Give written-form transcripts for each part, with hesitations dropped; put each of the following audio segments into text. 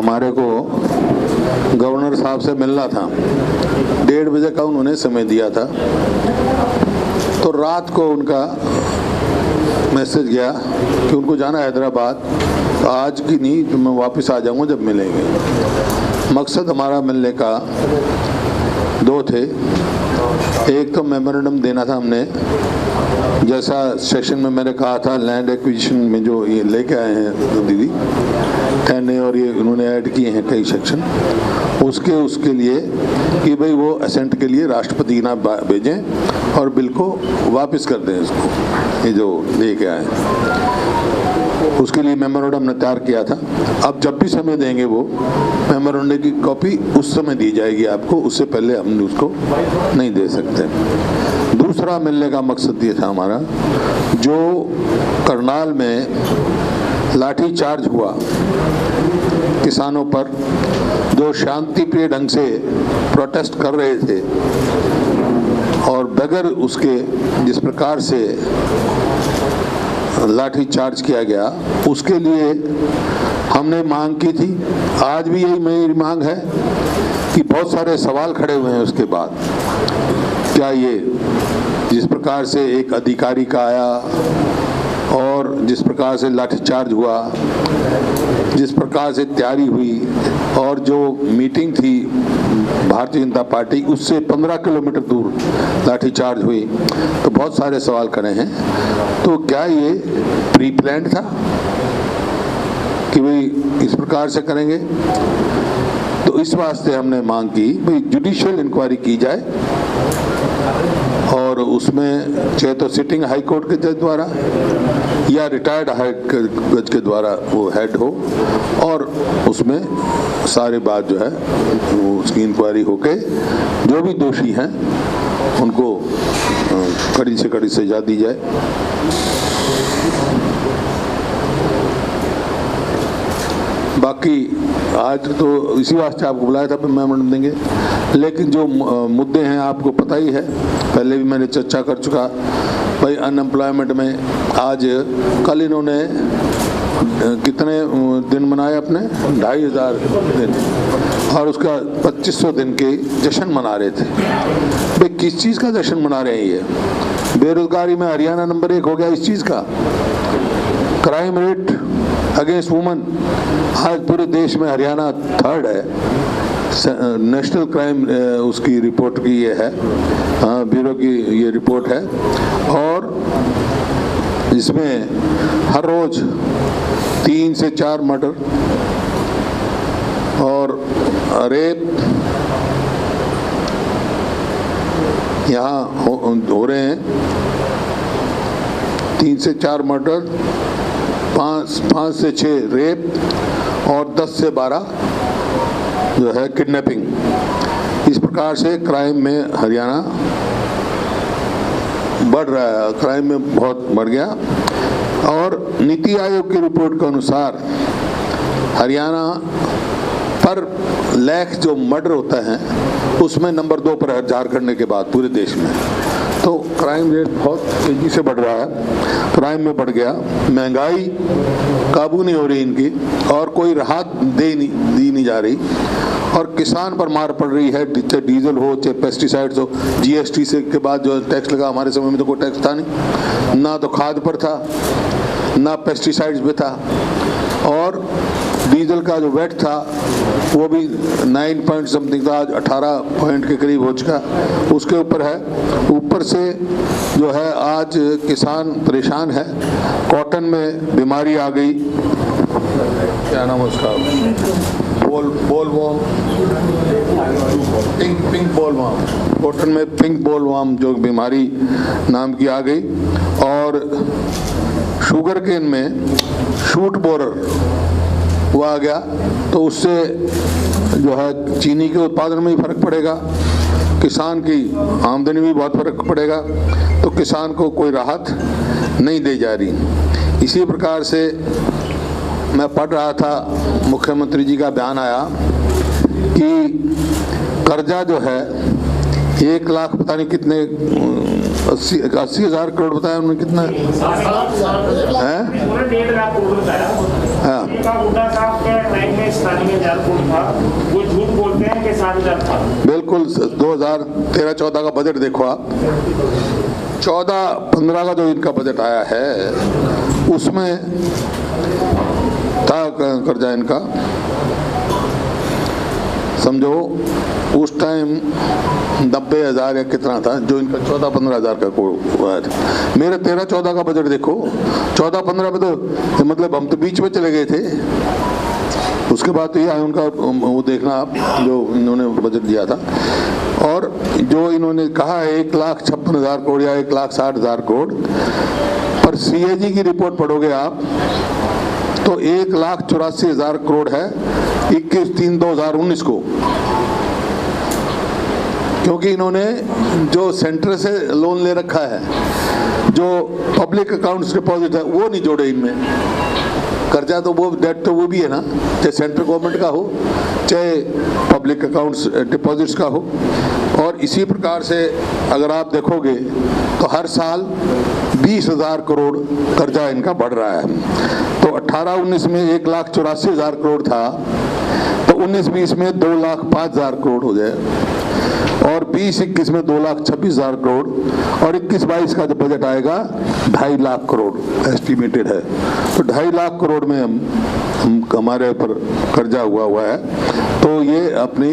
हमारे को गवर्नर साहब से मिलना था। 1:30 बजे का उन्होंने समय दिया था, तो रात को उनका मैसेज गया कि उनको जाना है हैदराबाद, तो आज की नहीं, तो मैं वापस आ जाऊंगा जब मिलेंगे। मकसद हमारा मिलने का दो थे। एक तो मेमोरेंडम देना था हमने, जैसा सेशन में मैंने कहा था, लैंड एक्विजिशन में जो ये लेके आए हैं दीदी 10A, और ये उन्होंने ऐड किए हैं कई सेक्शन, उसके लिए कि भाई वो असेंट के लिए राष्ट्रपति के नाम भेजें और बिल को वापस कर दें इसको, ये जो लेके आए, उसके लिए मेमोरेंडम हमने तैयार किया था। अब जब भी समय देंगे वो मेमोरेंडम की कॉपी उस समय दी जाएगी आपको, उससे पहले हम उसको नहीं दे सकते। दूसरा मिलने का मकसद ये था हमारा, जो करनाल में लाठी चार्ज हुआ किसानों पर, जो शांतिप्रिय ढंग से प्रोटेस्ट कर रहे थे और बगैर उसके जिस प्रकार से लाठी चार्ज किया गया, उसके लिए हमने मांग की थी। आज भी यही मेरी मांग है कि बहुत सारे सवाल खड़े हुए हैं उसके बाद। क्या ये जिस प्रकार से एक अधिकारी का आया और जिस प्रकार से लाठीचार्ज हुआ, जिस प्रकार से तैयारी हुई, और जो मीटिंग थी भारतीय जनता पार्टी, उससे 15 किलोमीटर दूर लाठीचार्ज हुई, तो बहुत सारे सवाल खड़े हैं। तो क्या ये प्री प्लान्ड था कि भाई इस प्रकार से करेंगे? तो इस वास्ते हमने मांग की भाई जुडिशियल इंक्वायरी की जाए, और उसमें चाहे तो सिटिंग हाई कोर्ट के जज द्वारा या रिटायर्ड हाई जज के द्वारा वो हेड हो, और उसमें सारी बात जो है उसकी इंक्वायरी होके जो भी दोषी हैं उनको कड़ी से कड़ी सजा दी जाए। बाकी आज तो इसी वास्ते आपको बुलाया था, मेमोरेंडम देंगे, लेकिन जो मुद्दे हैं आपको पता ही है, पहले भी मैंने चर्चा कर चुका। भाई अनएम्प्लॉयमेंट में आज कल इन्होंने कितने दिन मनाए अपने, 2500 दिन, और उसका 2500 दिन के जश्न मना रहे थे। भाई किस चीज़ का जश्न मना रहे हैं ये? बेरोजगारी में हरियाणा नंबर 1 हो गया इस चीज़ का। क्राइम रेट अगेंस्ट वुमन आज पूरे देश में हरियाणा 3rd है। नेशनल क्राइम उसकी रिपोर्ट की ये है, ब्यूरो की ये रिपोर्ट है, और इसमें हर रोज 3 से 4 मर्डर और रेप यहाँ हो रहे हैं। 3 से 4 मर्डर, 5 से 6 रेप, और 10 से 12 जो है किडनैपिंग। इस प्रकार से क्राइम में हरियाणा बढ़ रहा है, क्राइम में बहुत बढ़ गया। और नीति आयोग की रिपोर्ट के अनुसार हरियाणा पर लाख जो मर्डर होता है उसमें नंबर 2 पर है झारखंड के बाद पूरे देश में। तो क्राइम रेट बहुत तेजी से बढ़ रहा है, क्राइम में बढ़ गया। महंगाई काबू नहीं हो रही इनकी, और कोई राहत दी नहीं जा रही, और किसान पर मार पड़ रही है, चाहे डीजल हो चाहे पेस्टिसाइड्स हो। जीएसटी से के बाद जो टैक्स लगा, हमारे समय में तो कोई टैक्स था नहीं, ना तो खाद पर था ना पेस्टिसाइड्स पे था, और डीजल का जो वेट था वो भी 9 पॉइंट समथिंग था, आज 18 पॉइंट के करीब हो चुका, उसके ऊपर है। ऊपर से जो है आज किसान परेशान है। कॉटन में बीमारी आ गई, क्या नाम है उसका, बोलवॉर्म, पिंक बोलवॉर्म, कॉटन में पिंक बोलवॉर्म जो बीमारी नाम की आ गई, और शुगर केन में शूट बोरर वो आ गया। तो उससे जो है चीनी के उत्पादन में भी फर्क पड़ेगा, किसान की आमदनी में भी बहुत फर्क पड़ेगा। तो किसान को कोई राहत नहीं दी जा रही। इसी प्रकार से मैं पढ़ रहा था, मुख्यमंत्री जी का बयान आया कि कर्जा जो है 1 लाख पता नहीं कितने 80,000 करोड़ बताया उन्होंने, कितना है? 1.5 लाख करोड़ बताया। हाँ। हुड्डा साहब के टाइम में 97,000 करोड़ था, वो झूठ बोलते हैं कि 7,000 था। बिल्कुल 2013-14 का बजट देखो आप, 14-15 का जो इनका बजट आया है उसमें था कर्जा इनका, समझो उस टाइम 90,000 या कितना था, जो इनका 14-15,000 का आया था। मेरे 13-14 का बजट देखो, 14-15 में तो मतलब हम तो बीच में चले गए थे। उसके बाद तो ये आया उनका, वो देखना आप जो इन्होंने बजट दिया था, और जो इन्होंने कहा है 1,56,000 करोड़ या 1,60,000 करोड़, पर CAG की रिपोर्ट पढ़ोगे आप तो 1,84,000 करोड़ है 21/3/2019 को, क्योंकि इन्होंने जो सेंटर से लोन ले रखा है, जो पब्लिक अकाउंट्स डिपॉजिट है, वो नहीं जोड़े इनमें। कर्जा तो वो, डेट तो वो भी है ना, चाहे सेंट्रल गवर्नमेंट का हो चाहे पब्लिक अकाउंट्स डिपॉजिट्स का हो। और इसी प्रकार से अगर आप देखोगे तो हर साल 20,000 करोड़ कर्जा इनका बढ़ रहा है। तो 18-19 में 1,84,000 करोड़ था, तो 19-20 में 2,05,000 करोड़ हो जाए, और 20-21 में 2,26,000 करोड़, और 21-22 का जो बजट आएगा 2.5 लाख करोड़ एस्टिमेटेड है। तो 2.5 लाख करोड़ में हम हमारे ऊपर कर्जा हुआ है। तो ये अपनी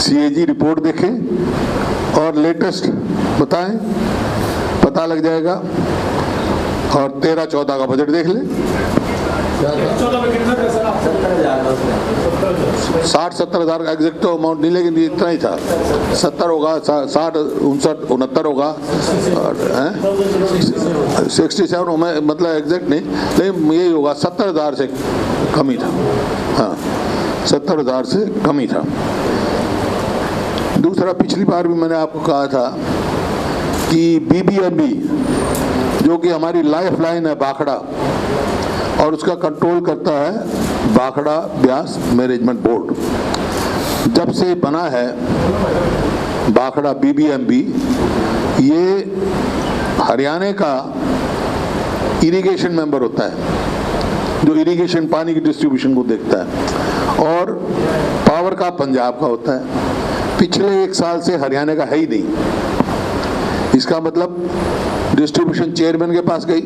CAG रिपोर्ट देखें और लेटेस्ट बताएं, पता लग जाएगा। और 13-14 का बजट देख लें। 60-70,000 का एग्जैक्ट तो अमाउंट नहीं, लेकिन इतना ही था। 70 होगा, 60, 59, 69 होगा, 67 मतलब एग्जैक्ट नहीं, लेकिन यही होगा, 70,000 से कम ही था। हाँ, 70,000 से कम ही था। दूसरा, पिछली बार भी मैंने आपको कहा था कि BBMB जो कि हमारी लाइफ लाइन है भाखड़ा, और उसका कंट्रोल करता है भाखड़ा ब्यास मैनेजमेंट बोर्ड। जब से बना है भाखड़ा BBMB, ये हरियाणा का इरिगेशन मेंबर होता है, जो इरिगेशन पानी की डिस्ट्रीब्यूशन को देखता है, और पावर का पंजाब का होता है। पिछले 1 साल से हरियाणा का है ही नहीं। इसका मतलब डिस्ट्रीब्यूशन चेयरमैन के पास गई,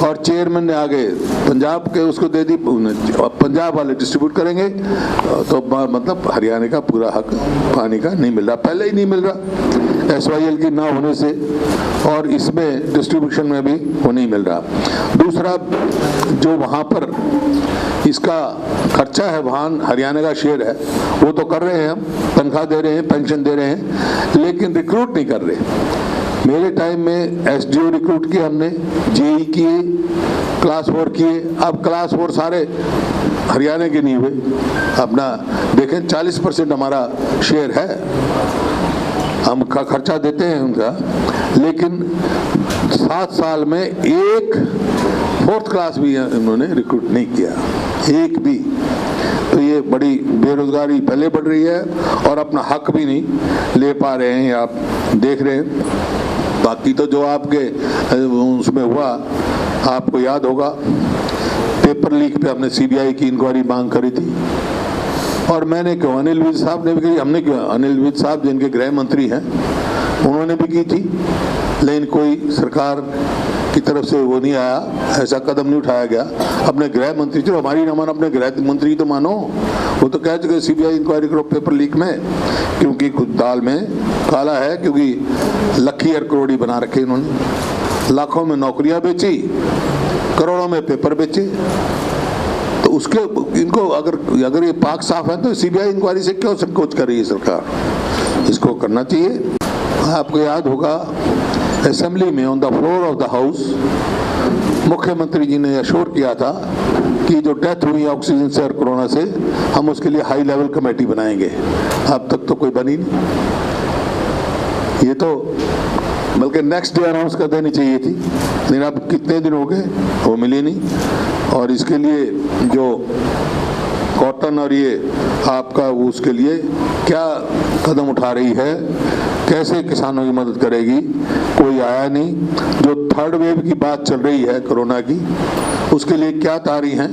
और चेयरमैन ने आगे पंजाब के उसको दे दी, पंजाब वाले डिस्ट्रीब्यूट करेंगे, तो मतलब हरियाणा का पूरा हक पानी का नहीं मिल रहा, पहले ही नहीं मिल रहा SYL की ना होने से, और इसमें डिस्ट्रीब्यूशन में भी वो नहीं मिल रहा। दूसरा, जो वहाँ पर इसका खर्चा है, वहाँ हरियाणा का शेयर है, वो तो कर रहे हैं, हम तनख्वाह दे रहे हैं, पेंशन दे रहे हैं, लेकिन रिक्रूट नहीं कर रहे। मेरे टाइम में SDO रिक्रूट किए हमने, JE किए, क्लास 4 किए। अब क्लास 4 सारे हरियाणा के नहीं हुए। अपना देखें 40% हमारा शेयर है, हम खर्चा देते हैं उनका, लेकिन 7 साल में एक 4th क्लास भी उन्होंने रिक्रूट नहीं किया, एक भी। तो ये बड़ी बेरोजगारी पहले बढ़ रही है, और अपना हक भी नहीं ले पा रहे हैं, आप देख रहे हैं। बाकी तो जो आपके उसमें हुआ, आपको याद होगा, पेपर लीक पे हमने CBI की इंक्वायरी मांग करी थी, और मैंने क्यों, अनिल विज साहब ने भी की, हमने क्यों, अनिल विज साहब जिनके गृह मंत्री हैं उन्होंने भी की थी, लेकिन कोई सरकार की तरफ से वो नहीं आया, ऐसा कदम नहीं उठाया गया। अपने गृह मंत्री, चलो हमारी ना मानो, अपने गृह मंत्री तो मानो, वो तो कह चुके CBI इंक्वायरी करो पेपर लीक में, क्योंकि कुछ दाल में काला है, क्योंकि लखी और करोड़ी बना रखे इन्होंने, लाखों में नौकरियां बेची, करोड़ों में पेपर बेचे। तो उसके इनको अगर ये पाक साफ है, तो CBI इंक्वायरी से क्यों संकोच कर रही है सरकार? इसको करना चाहिए। आपको याद होगा, असेंबली में on the floor of the house मुख्यमंत्री जी ने अश्योर किया था कि जो डेथ हुई ऑक्सीजन से और कोरोना से, हम उसके लिए हाई लेवल कमेटी बनाएंगे। अब तक तो कोई बनी नहीं। ये तो बल्कि नेक्स्ट डे अनाउंस कर देनी चाहिए थी, लेकिन अब कितने दिन हो गए, वो मिली नहीं। और इसके लिए जो कॉटन और ये आपका, वो उसके लिए क्या कदम उठा रही है कैसे किसानों की मदद करेगी, कोई आया नहीं। जो थर्ड वेव की बात चल रही है कोरोना की, उसके लिए क्या तैयारी है,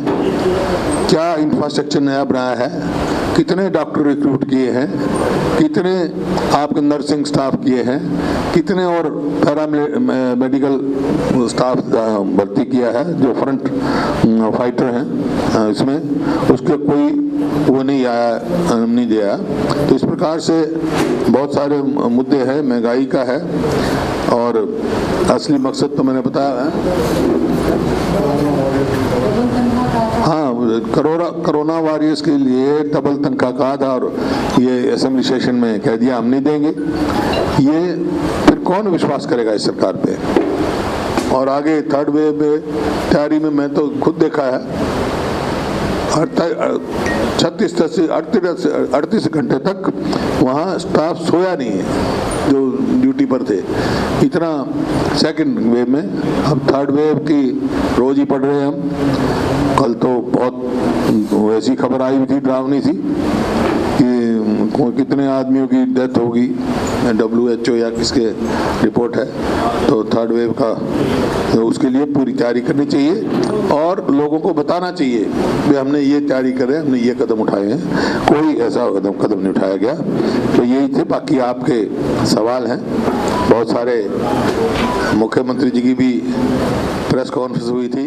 क्या इंफ्रास्ट्रक्चर नया बनाया है, कितने डॉक्टर रिक्रूट किए हैं, कितने आपके नर्सिंग स्टाफ किए हैं, कितने और पैरा मेडिकल स्टाफ भर्ती किया है जो फ्रंट फाइटर हैं इसमें, उसके कोई वो नहीं आया, नहीं दिया। तो इस प्रकार से बहुत सारे मुद्दे हैं, महंगाई का है, और असली मकसद तो मैंने बताया है। हाँ, कोरोना वॉरियर्स के लिए डबल तनख्वाह का था, और ये असेंबली सेशन में कह दिया हम नहीं देंगे। ये फिर कौन विश्वास करेगा इस सरकार पे? और आगे थर्ड वेव में तैयारी में मैं तो खुद देखा है, 38 घंटे तक वहाँ स्टाफ सोया नहीं है जो ड्यूटी पर थे, इतना सेकंड वेव में। अब थर्ड वेव की रोज ही पढ़ रहे हैं हम। कल तो बहुत ऐसी खबर आई हुई थी, डरावनी सी, कि कितने आदमियों की डेथ होगी, WHO या किसके रिपोर्ट है। तो थर्ड वेव का, तो उसके लिए पूरी तैयारी करनी चाहिए और लोगों को बताना चाहिए कि हमने ये तैयारी करें, हमने ये कदम उठाए हैं। कोई ऐसा कदम नहीं उठाया गया। तो यही थे, बाकी आपके सवाल हैं बहुत सारे। मुख्यमंत्री जी की भी प्रेस कॉन्फ्रेंस हुई थी,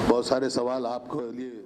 बहुत सारे सवाल आपको लिए